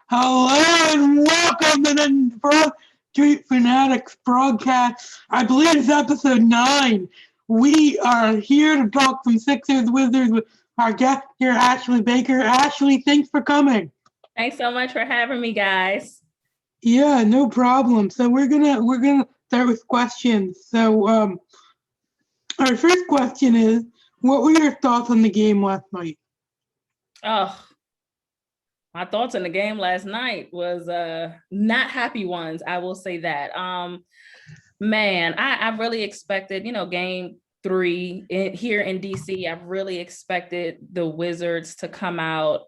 Hello and welcome to the Broad Street Fanatics broadcast. I believe it's episode 9. We are here to talk some Sixers Wizards with our guest here, Ashley Baker. Ashley, thanks for coming. Thanks so much for having me, guys. Yeah, no problem. So we're gonna start with questions. Our first question is, what were your thoughts on the game last night? Oh, my thoughts on the game last night was not happy ones. I will say that. Man, I really expected, game 3 here in DC. I really expected the Wizards to come out.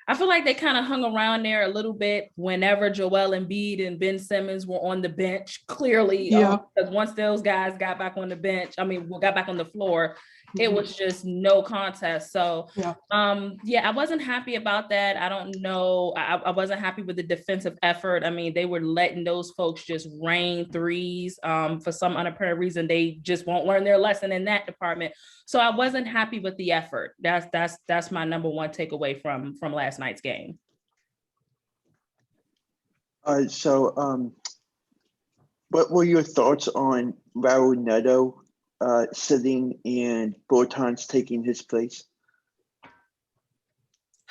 I feel like they kind of hung around there a little bit whenever Joel Embiid and Ben Simmons were on the bench. Clearly, because once those guys got back on the bench, got back on the floor, it was just no contest. So, I wasn't happy about that. I don't know. I wasn't happy with the defensive effort. I mean, they were letting those folks just rain threes. For some unapparent reason, they just won't learn their lesson in that department. So I wasn't happy with the effort. That's my number one takeaway from last night's game. What were your thoughts on Raul Neto sitting and Bertans taking his place?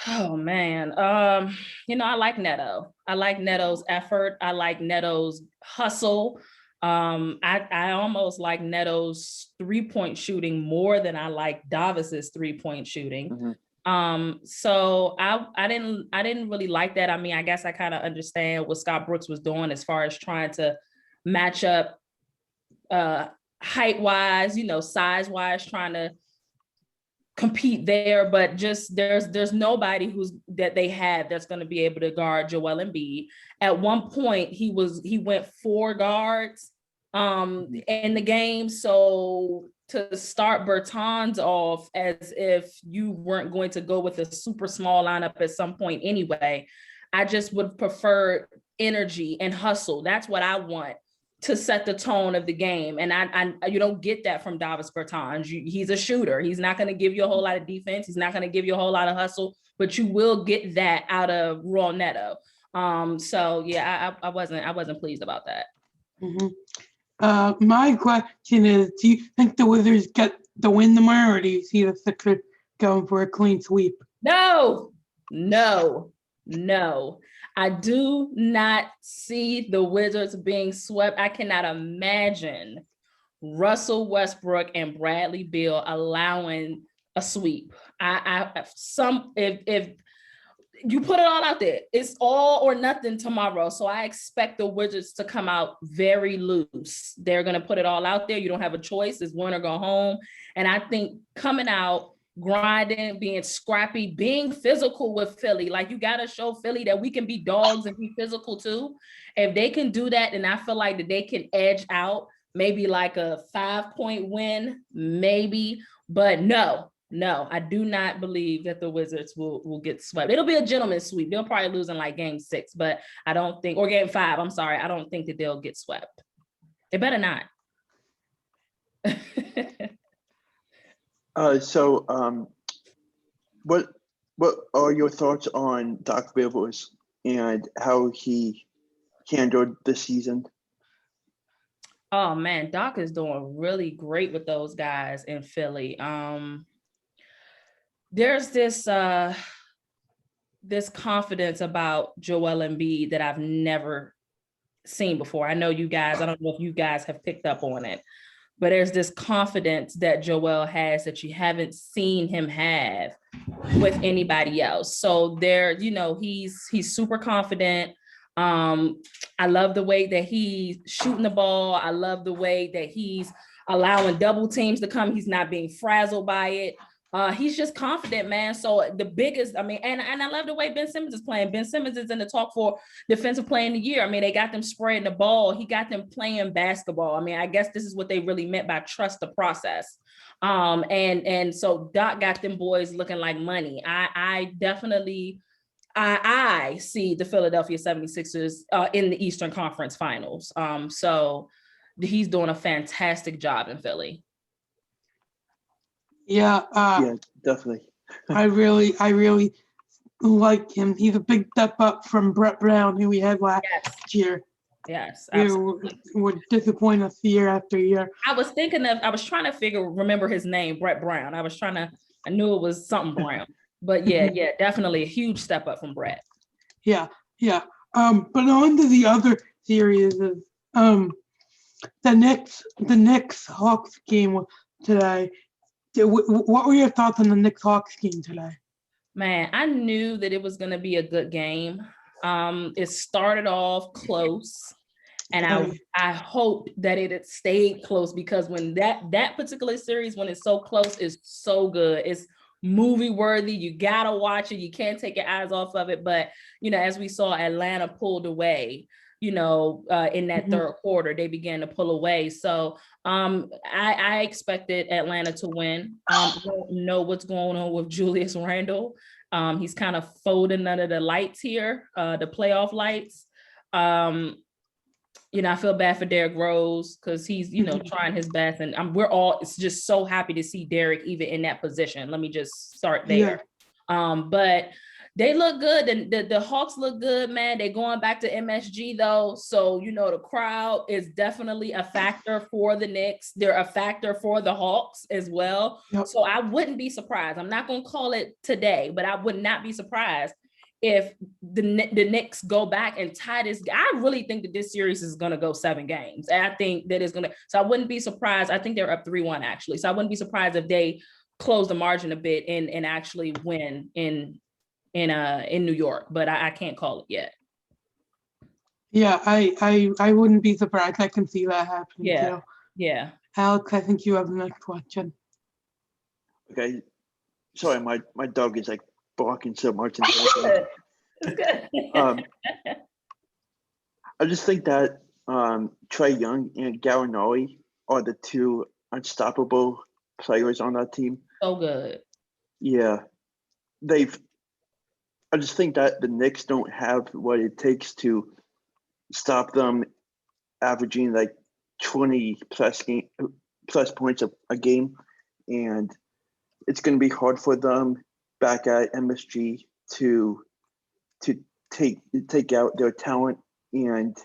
Oh man, I like Neto. I like Neto's effort. I like Neto's hustle. I almost like Neto's 3-point shooting more than I like Davis's 3-point shooting. So I didn't really like that. I mean, I guess I kind of understand what Scott Brooks was doing as far as trying to match up height wise, size wise, trying to compete there, but just there's nobody that they have that's going to be able to guard Joel Embiid. At one point he went 4 guards in the game, so to start Bertans off as if you weren't going to go with a super small lineup at some point anyway, I just would prefer energy and hustle. That's what I want to set the tone of the game. And I you don't get that from Davis Bertans. He's a shooter. He's not going to give you a whole lot of defense. He's not going to give you a whole lot of hustle, but you will get that out of Raul Neto. I wasn't pleased about that. My question is, do you think the Wizards get the win tomorrow, or do you see the Sixers going for a clean sweep? No. I do not see the Wizards being swept. I cannot imagine Russell Westbrook and Bradley Beal allowing a sweep. If you put it all out there, it's all or nothing tomorrow. So I expect the Wizards to come out very loose. They're going to put it all out there. You don't have a choice. It's win or go home. And I think coming out, grinding, being scrappy, being physical with Philly. Like, you got to show Philly that we can be dogs and be physical too. If they can do that, then I feel like that they can edge out maybe like a 5-point win, maybe. But no, I do not believe that the Wizards will get swept. It'll be a gentleman's sweep. They'll probably lose in like game 6, but I don't think, or game 5, I'm sorry. I don't think that they'll get swept. They better not. What are your thoughts on Doc Rivers and how he handled the season? Oh man, Doc is doing really great with those guys in Philly. There's this confidence about Joel Embiid that I've never seen before. I know you guys, I don't know if you guys have picked up on it, but there's this confidence that Joel has that you haven't seen him have with anybody else. So there, he's super confident. I love the way that he's shooting the ball. I love the way that he's allowing double teams to come. He's not being frazzled by it. He's just confident, man. So the biggest, and I love the way Ben Simmons is playing. Ben Simmons is in the talk for defensive player of the year. I mean, they got them spreading the ball. He got them playing basketball. I mean, I guess this is what they really meant by trust the process. And so Doc got them boys looking like money. I definitely see the Philadelphia 76ers in the Eastern Conference Finals. So he's doing a fantastic job in Philly. Yeah, definitely. I really like him. He's a big step up from Brett Brown, who we had last Yes, year, yes, who absolutely. would disappoint us year after year. I was trying to remember his name, Brett Brown. I knew it was something Brown. But yeah, definitely a huge step up from Brett. Yeah, yeah. But on to the other series is the Knicks Hawks game today. What were your thoughts on the Knicks Hawks game today? Man, I knew that it was going to be a good game. It started off close, and I hoped that it had stayed close, because when that particular series, when it's so close, is so good. It's movie worthy. You gotta watch it. You can't take your eyes off of it. But as we saw, Atlanta pulled away. In that third quarter, they began to pull away. So I expected Atlanta to win. I don't know what's going on with Julius Randle. He's kind of folding under the lights here, the playoff lights. I feel bad for Derrick Rose, because he's, trying his best, and we're all just so happy to see Derrick even in that position. Let me just start there. But they look good, and the Hawks look good, man. They're going back to MSG though, so the crowd is definitely a factor for the Knicks. They're a factor for the Hawks as well. Yep. So I wouldn't be surprised. I'm not going to call it today, but I would not be surprised if the Knicks go back and tie this. I really think that this series is going to go 7 games. And I think that it's going to, so I wouldn't be surprised. I think they're up 3-1 actually. So I wouldn't be surprised if they close the margin a bit and actually win in New York, but I can't call it yet. Yeah, I wouldn't be surprised. I can see that happening too. Yeah. Alex, I think you have the next question. Okay. Sorry, my dog is like barking so much. Good. I just think that Trae Young and Gallinari are the two unstoppable players on that team. So good. Yeah. I just think that the Knicks don't have what it takes to stop them averaging like 20 plus points a game. And it's going to be hard for them back at MSG to take out their talent and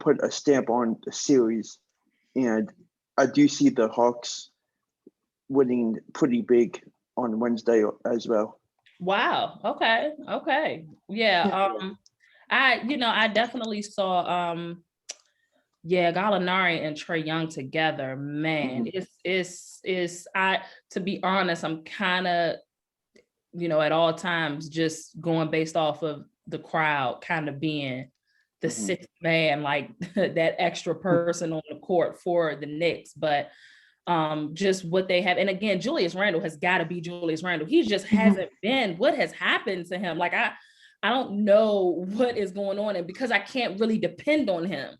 put a stamp on the series. And I do see the Hawks winning pretty big on Wednesday as well. Wow. Okay. Yeah. I definitely saw Gallinari and Trae Young together. Man, it's to be honest, I'm kind of at all times just going based off of the crowd kind of being the sixth man, like that extra person on the court for the Knicks. But just what they have, and again, Julius Randle has got to be Julius Randle. He just hasn't been. What has happened to him? Like I don't know what is going on, and because I can't really depend on him,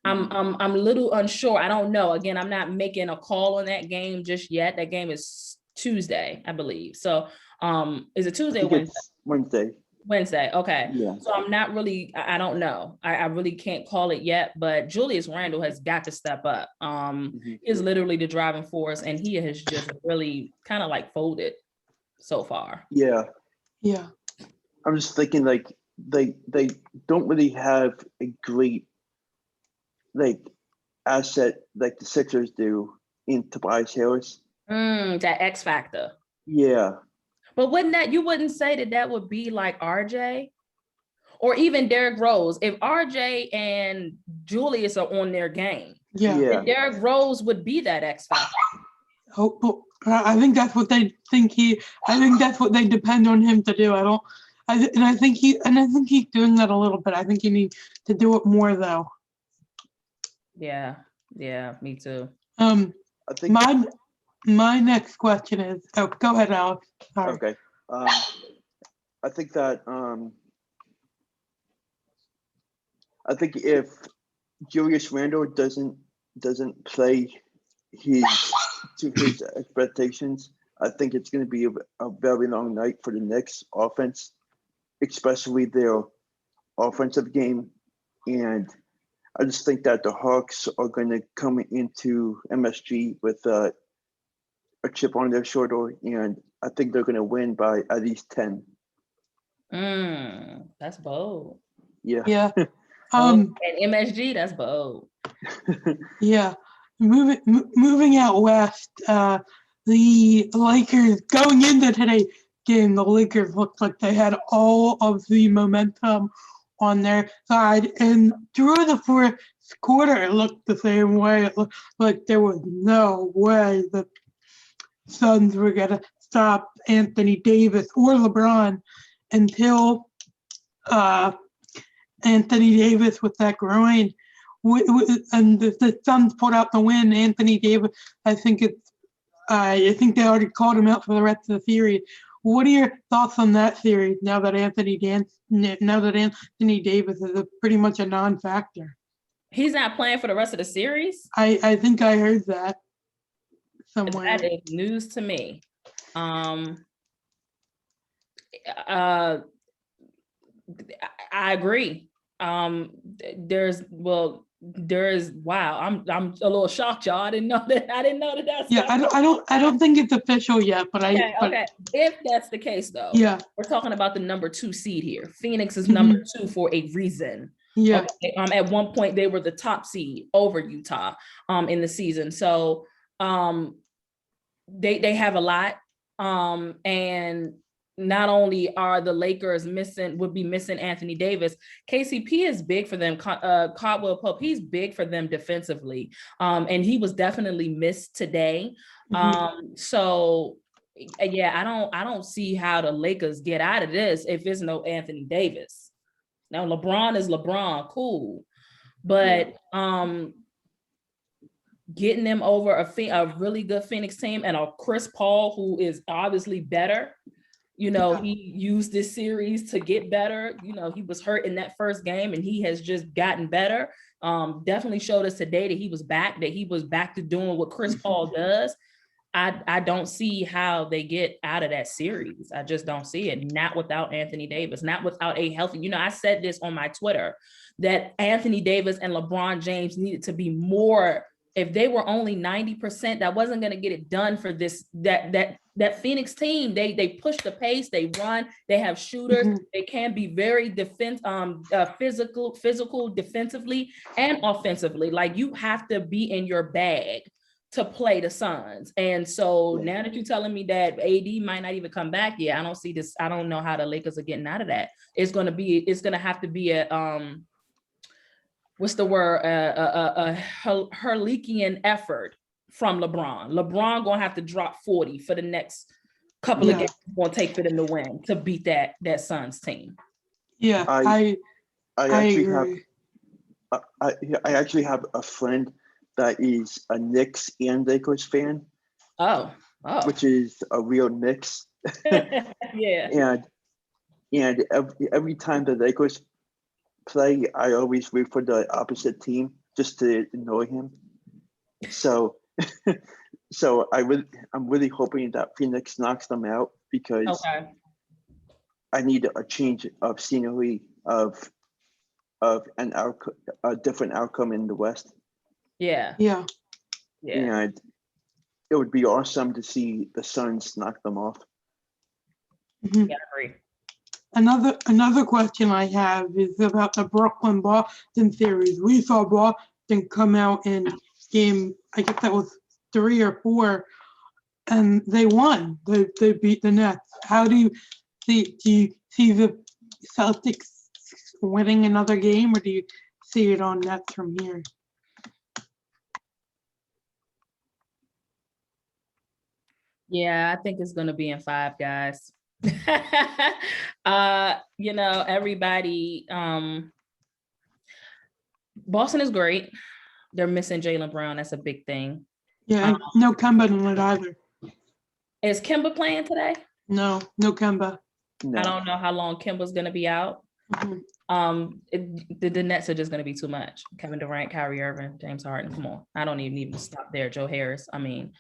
I'm a little unsure. I don't know. Again, I'm not making a call on that game just yet. That game is Tuesday, I believe. So is it Tuesday or Wednesday? Wednesday. Okay. Yeah. So I'm not really, I don't know. I really can't call it yet, but Julius Randle has got to step up. Is literally the driving force, and he has just really kind of like folded so far. Yeah. Yeah. I'm just thinking like they don't really have a great like asset like the Sixers do in Tobias Harris. That X factor. Yeah. But you wouldn't say that would be like RJ or even Derrick Rose. If RJ and Julius are on their game, then Derrick Rose would be that X factor. Oh, I think that's what they think I think that's what they depend on him to do. I think he's doing that a little bit. I think he needs to do it more though. Yeah, me too. I think my next question is, go ahead, Alex. Sorry. Okay. I think that I think if Julius Randle doesn't play to his expectations, I think it's going to be a very long night for the Knicks offense, especially their offensive game. And I just think that the Hawks are going to come into MSG with a chip on their shoulder, and I think they're going to win by at least 10. That's bold. Yeah. Yeah. And MSG, that's bold. Yeah. Moving out west, the Lakers going into today's game, the Lakers looked like they had all of the momentum on their side, and through the fourth quarter, it looked the same way. It looked like there was no way the Suns were gonna stop Anthony Davis or LeBron until Anthony Davis with that groin. And the Suns pulled out the win. Anthony Davis, I think they already called him out for the rest of the series. What are your thoughts on that series now that Anthony Davis is pretty much a non-factor? He's not playing for the rest of the series? I think I heard that somewhere. That is news to me. I agree. There's wow. I'm a little shocked, y'all. I didn't know that. That's Yeah, I don't think it's official yet, but okay. If that's the case, though, yeah, we're talking about the number 2 seed here. Phoenix is number 2 for a reason. Yeah. Okay. At one point they were the top seed over Utah in the season. So they have a lot. And not only are the Lakers would be missing Anthony Davis, KCP is big for them. Caldwell Pope, he's big for them defensively. And he was definitely missed today. So yeah, I don't see how the Lakers get out of this if there's no Anthony Davis. Now LeBron is LeBron, cool. But getting them over a really good Phoenix team and a Chris Paul who is obviously better. You know, he used this series to get better. You know, he was hurt in that first game and he has just gotten better. Definitely showed us today that he was back to doing what Chris Paul does. I don't see how they get out of that series. I just don't see it. Not without Anthony Davis, not without a healthy, I said this on my Twitter that Anthony Davis and LeBron James needed to be more. If they were only 90%, that wasn't going to get it done for that Phoenix team. They push the pace, they run, they have shooters, they can be very physical defensively and offensively. Like you have to be in your bag to play the Suns. And so now that you're telling me that AD might not even come back, I don't see this. I don't know how the Lakers are getting out of that. It's going to have to be a what's the word? A Herculean effort from LeBron. LeBron gonna have to drop 40 for the next couple of games. It's gonna take for them to win to beat that Suns team. Yeah, I actually have a friend that is a Knicks and Lakers fan. Oh. Which is a real Knicks. Yeah. And every time the Lakers play, I always root for the opposite team just to annoy him. So I'm really hoping that Phoenix knocks them out because I need a change of scenery of a different outcome in the West. Yeah. And it would be awesome to see the Suns knock them off. Yeah, I agree. Another question I have is about the Brooklyn-Boston series. We saw Boston come out in game, I guess that was 3 or 4, and they won. They beat the Nets. How do you see the Celtics winning another game, or do you see it on Nets from here? Yeah, I think it's going to be in 5, guys. Everybody, Boston is great. They're missing Jaylen Brown. That's a big thing. Yeah, no Kemba in it either. Is Kemba playing today? No Kemba. No. I don't know how long Kemba's going to be out. The Nets are just going to be too much. Kevin Durant, Kyrie Irving, James Harden. Come on, I don't even stop there. Joe Harris. I mean,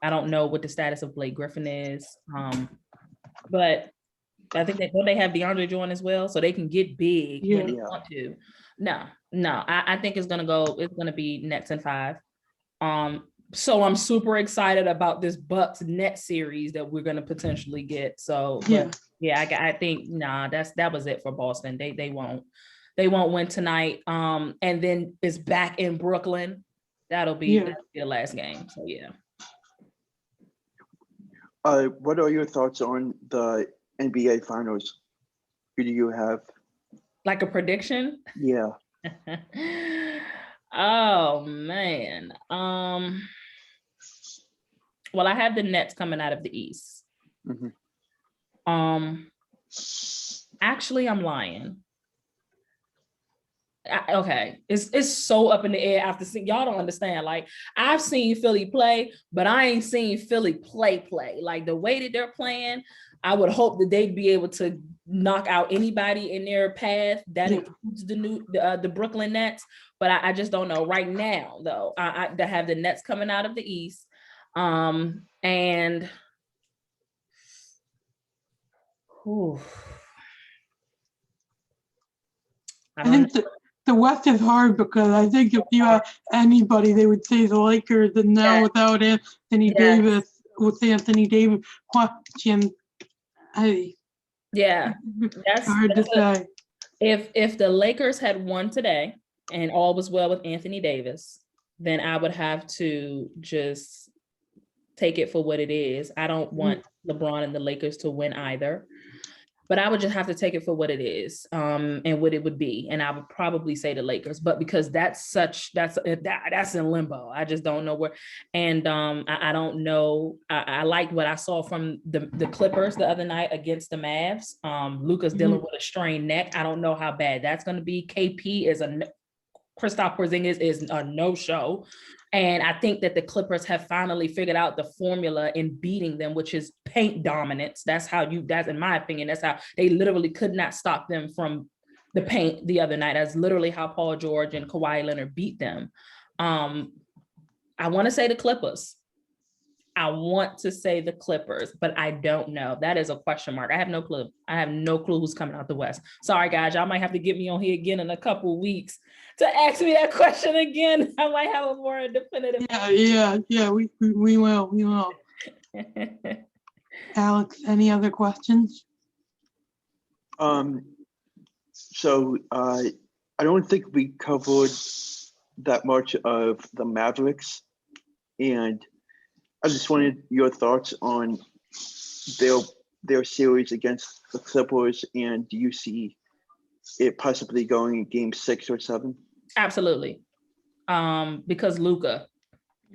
I don't know what the status of Blake Griffin is, but I think they have DeAndre Jordan as well, so they can get big when they want to. No, I think it's gonna be Nets in 5. So I'm super excited about this Bucks Nets series that we're gonna potentially get. So Yeah, I think that was it for Boston. They won't win tonight. And then it's back in Brooklyn. That'll be the last game. So yeah. What are your thoughts on the NBA Finals? Who do you have? Like a prediction? Yeah. Oh man. Well, I have the Nets coming out of the East. Mm-hmm. Actually, I'm lying. Okay, it's so up in the air after seeing, y'all don't understand. Like, I've seen Philly play, but I ain't seen Philly play. Like the way that they're playing, I would hope that they'd be able to knock out anybody in their path that includes the Brooklyn Nets. But I just don't know right now, though. I have the Nets coming out of the East, and whew, I think the West is hard because I think if you have anybody, they would say the Lakers, and now without Anthony Davis, with Anthony Davis question, that's hard to say. If the Lakers had won today and all was well with Anthony Davis, then I would have to just take it for what it is. I don't want LeBron and the Lakers to win either, but I would just have to take it for what it is, and what it would be. And I would probably say the Lakers, but because that's in limbo. I just don't know where. And I don't know. I like what I saw from the Clippers the other night against the Mavs. Luka's dealing with a strained neck. I don't know how bad that's going to be. KP is Kristaps Porzingis is a no-show. And I think that the Clippers have finally figured out the formula in beating them, which is paint dominance. That's in my opinion, that's how they literally could not stop them from the paint the other night. That's literally how Paul George and Kawhi Leonard beat them. I want to say the Clippers. But I don't know. That is a question mark. I have no clue. I have no clue who's coming out the West. Sorry, guys. Y'all might have to get me on here again in a couple of weeks to ask me that question again. I might have a more definitive. Yeah. We will. Alex, any other questions? So I don't think we covered that much of the Mavericks, and I just wanted your thoughts on their series against the Clippers, and do you see it possibly going in game 6 or 7? Absolutely. Because Luka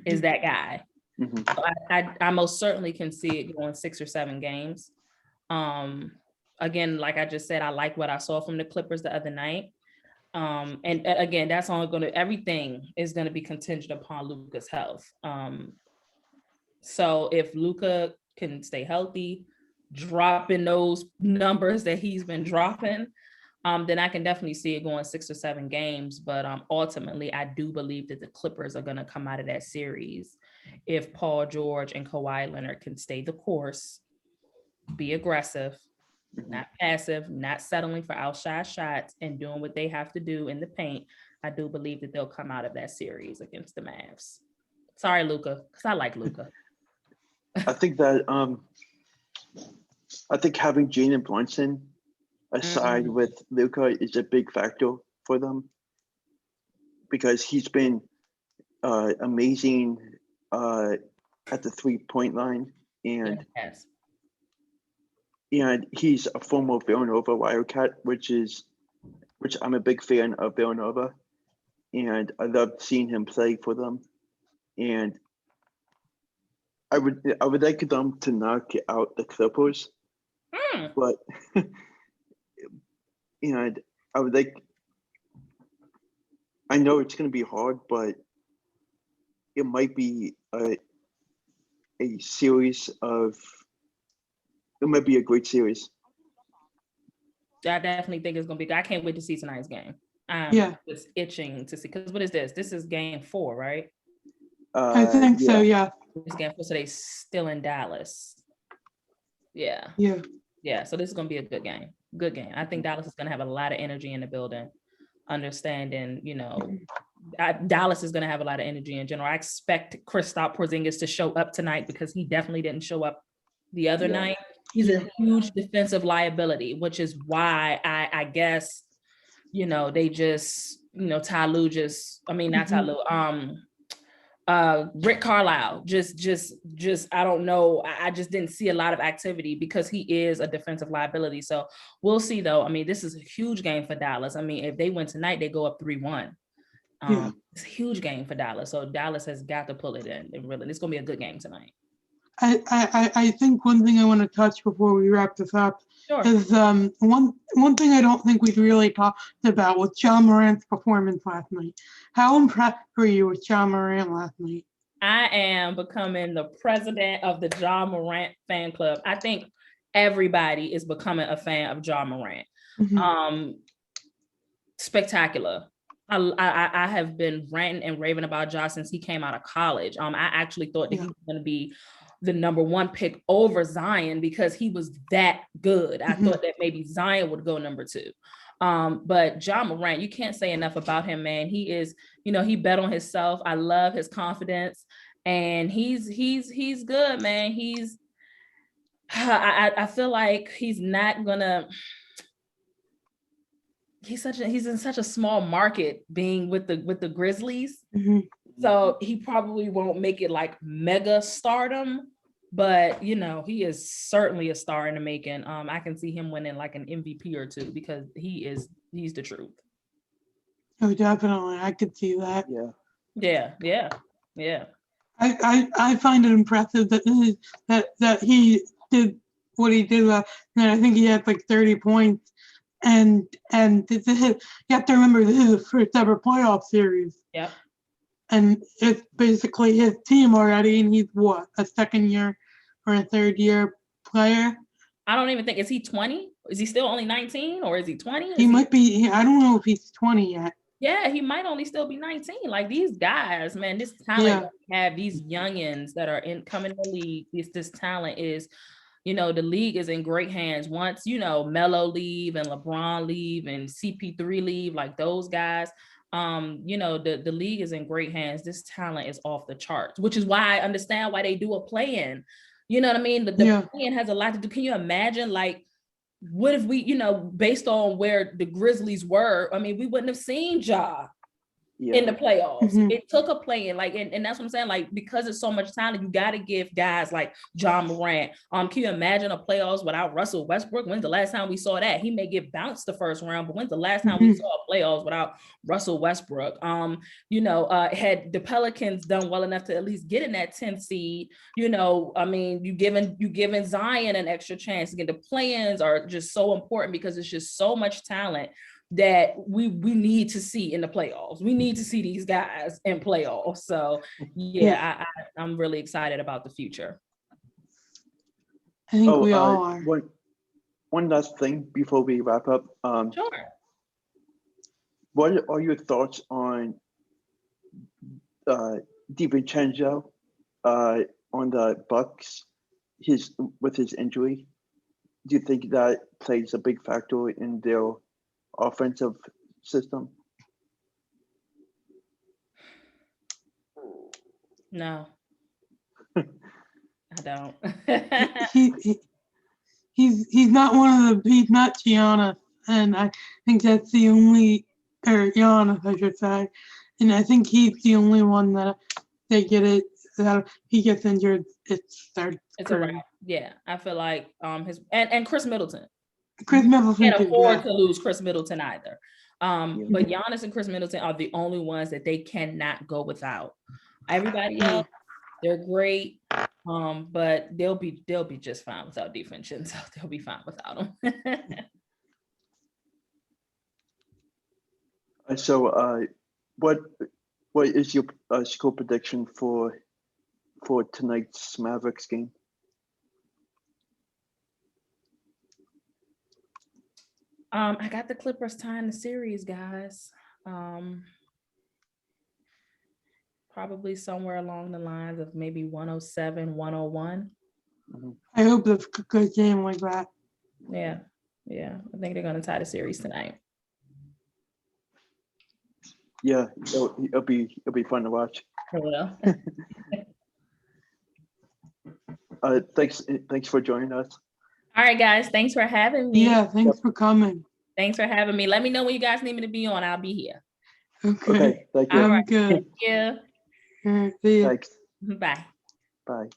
is that guy. Mm-hmm. So I most certainly can see it going 6 or 7 games. Again, like I just said, I like what I saw from the Clippers the other night. And again, that's only everything is going to be contingent upon Luka's health. So if Luka can stay healthy, dropping those numbers that he's been dropping, then I can definitely see it going 6 or 7 games. But ultimately, I do believe that the Clippers are going to come out of that series if Paul George and Kawhi Leonard can stay the course, be aggressive, not passive, not settling for outside shots, and doing what they have to do in the paint. I do believe that they'll come out of that series against the Mavs. Sorry, Luka, because I like Luka. I think that having Jalen Brunson aside with Luka is a big factor for them, because he's been amazing at the 3-point line, and he's a former Villanova Wildcat, which I'm a big fan of Villanova, and I love seeing him play for them, and I would like them to knock out the Clippers, but I would like. I know it's going to be hard, but it might be a series of. It might be a great series. I definitely think it's going to be. I can't wait to see tonight's game. Just itching to see, because what is this? This is game 4, right? I think so. Yeah. This game 4, so they still in Dallas. Yeah. So this is going to be a good game. Good game. I think Dallas is going to have a lot of energy in the building. Understanding, Dallas is going to have a lot of energy in general. I expect Kristaps Porzingis to show up tonight, because he definitely didn't show up the other night. He's a huge defensive liability, which is why I guess, they just, Ty Lue just, I mean, not Ty Lue, Rick Carlisle just I don't know. I just didn't see a lot of activity because he is a defensive liability. So we'll see though. I mean, this is a huge game for Dallas. I mean, if they win tonight, they go up 3-1. It's a huge game for Dallas. So Dallas has got to pull it in. And really, it's gonna be a good game tonight. I think one thing I want to touch before we wrap this up is one thing I don't think we've really talked about was John Morant's performance last night. How impressed were you with John Morant last night? I am becoming the president of the John Morant fan club. I think everybody is becoming a fan of John Morant. Spectacular. I have been ranting and raving about Ja since he came out of college. I actually thought that he was going to be the number 1 pick over Zion because he was that good. I thought that maybe Zion would go number 2. But Ja Morant, you can't say enough about him, man. He is, he bet on himself. I love his confidence, and he's good, man. I feel like he's not gonna. He's in such a small market being with the Grizzlies. So he probably won't make it like mega stardom, but he is certainly a star in the making. I can see him winning like an MVP or 2 because he's the truth. Oh, definitely. I could see that. Yeah. I find it impressive that he did what he did. And I think he had like 30 points. And you have to remember, this is his first ever playoff series. Yeah. And it's basically his team already, and he's what, a second year or a third year player? I don't even think, is he 20? Is he still only 19 or is he 20? He might be, I don't know if he's 20 yet. Yeah, he might only still be 19. Like these guys, man, this talent have these youngins that are coming in the league. This talent is, the league is in great hands. Once, Melo leave and LeBron leave and CP3 leave, like those guys, the league is in great hands. This talent is off the charts, which is why I understand why they do a play-in. You know what I mean? The play-in has a lot to do. Can you imagine, like, what if we, based on where the Grizzlies were, I mean, we wouldn't have seen Ja in the playoffs. It took a play-in, like, and that's what I'm saying, like, because it's so much talent, you got to give guys like John Morant. Can you imagine a playoffs without Russell Westbrook? When's the last time we saw that? He may get bounced the first round, but when's the last time we saw a playoffs without Russell Westbrook? Had the Pelicans done well enough to at least get in that 10th seed, I mean, you giving Zion an extra chance. Again, the play-ins are just so important because it's just so much talent that we need to see in the playoffs. We need to see these guys in playoffs. So I'm really excited about the future. I think we all are. One last thing before we wrap up. Sure. What are your thoughts on DiVincenzo on the Bucks? With his injury, do you think that plays a big factor in their offensive system? No, I don't. He's not he's not Giannis, and I think that's the only, or Giannis, I should say, and I think he's the only one that they get it, that he gets injured, it's a wrap. Yeah, I feel like and Chris Middleton. Chris Middleton can't afford to lose Chris Middleton either. But Giannis and Chris Middleton are the only ones that they cannot go without. Everybody else, they're great, but they'll be just fine without DiVincenzo. They'll be fine without them. So, what is your score prediction for tonight's Mavericks game? I got the Clippers tying the series, guys. Probably somewhere along the lines of maybe 107, 101. I hope it's a good game like that. Yeah. I think they're going to tie the series tonight. Yeah, it'll be fun to watch. Well. Thanks for joining us. All right, guys. Thanks for having me. Yeah, thanks for coming. Thanks for having me. Let me know when you guys need me to be on. I'll be here. Okay. Okay, thank you. All right. I'm good. Thank you. All right, see ya. Thanks. Bye. Bye.